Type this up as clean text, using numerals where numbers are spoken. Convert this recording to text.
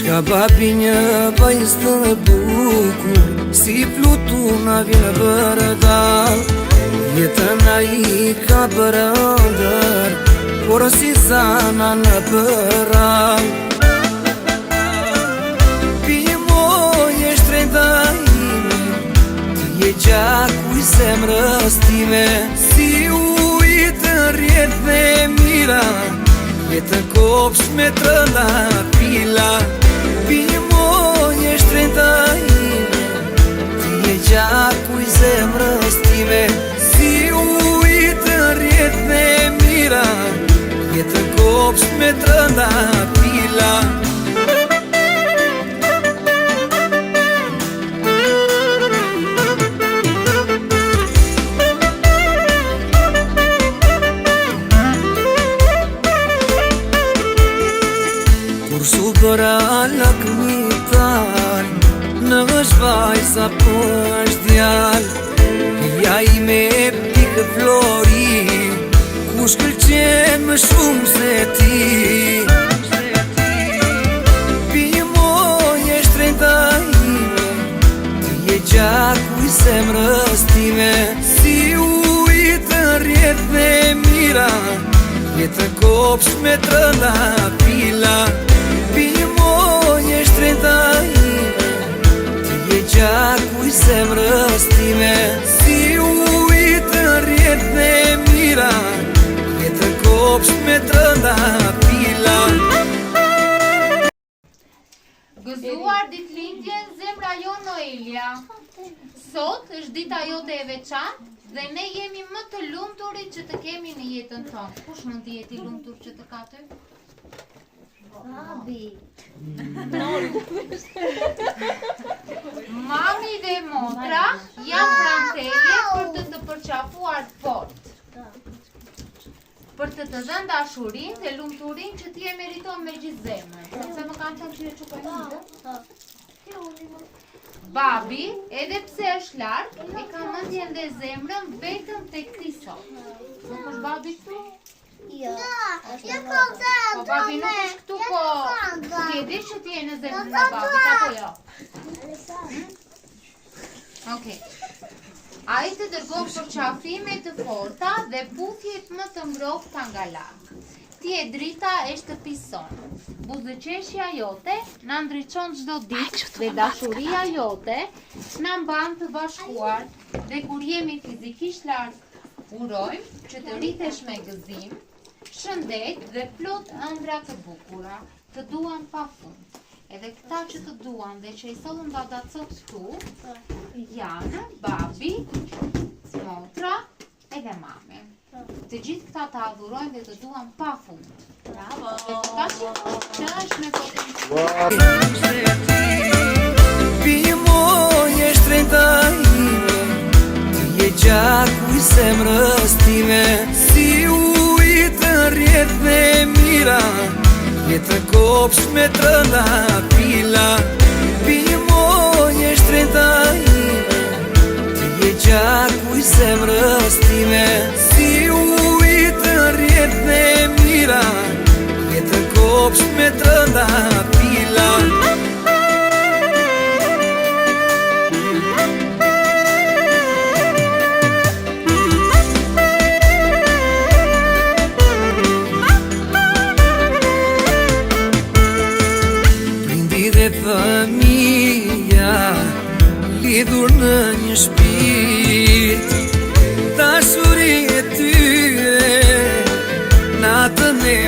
Shka babi një bajstë në bukur, si plutuna vjen bërëdal. Jetën a i ka bërëndër, por si zana në përal. Pimoj e shtrejta ime, ti je gjaku i zemrës time. Si ujtë rjetë dhe mira, jetën kopsh me trëna pila. Pimoj e shtrejta ime, ti je gjaku i zemrës time. Si ujtë rjetë dhe mira, jetën kopsh me trëna pila. Kur su bëra lakmitar, në është vajza po është djal. Ja i me pikë flori, ku shkëlqen më shumë se ti. Pimoj e shtrejta ime, ti je gjaku i zemrës time. Si ujtë rjetë dhe mira, jetën kopsh me trëna pila. Pimoj e shtrejta ime, ti je gjaku i zemrës time. Si ujtë rjetë dhe mira, jetën kopsh me trëna pila. Gëzuar ditëlindjen zemra jo Noelia. Sot është dita jote e veçantë dhe ne jemi më të lumturit që të kemi në jetën tonë. Kush mund të jetë i lumtur që të ka ty? Babi. Mami dhe motra janë pranteje për të përqafuar fort, për të dhënë dashurinë dhe lumturinë që ti e meriton me gjithë zemrën. Sepse më kanë thënë që e çupojnë. Babi, edhe pse është larg, e ka mendjen dhe zemrën vetëm tek ti sot. Nuk është babi këtu? Jo. Po babi nuk është këtu, po ti e di që ti je në zemrën e babit, apo jo? Okej. Ai të dërgon përqafime të forta dhe puthjet më të ngrohta nga larg. Ti e drita e shtëpisë sonë. Buzëqeshja jote na ndriçon çdo ditë dhe dashuria jote na mban të bashkuar. Dhe kur jemi fizikisht larg, urojmë që të rritesh me gëzim, shëndet dhe plot ëndra të bukura, të duan pafund. Edhe këta që të duan dhe që i sollën dadacot këtu, janë babi, motra edhe mami. Të gjithë këta të adhurojnë dhe të duan pafund. Bravo! Që është me potencial. Pimoj e shtrejta ime, ti je gjaku i zemrës time. Si ujtë rjetë dhe mira, jetën kopsh me trëna pila. Pimoj e shtrejta ime, ti je gjaku i zemrës time. Si ujtë rjetë dhe mira, jetën kopsh me trëna pila. Dhe fëmija lidhur në një shpirt, dashuri e tyre natën e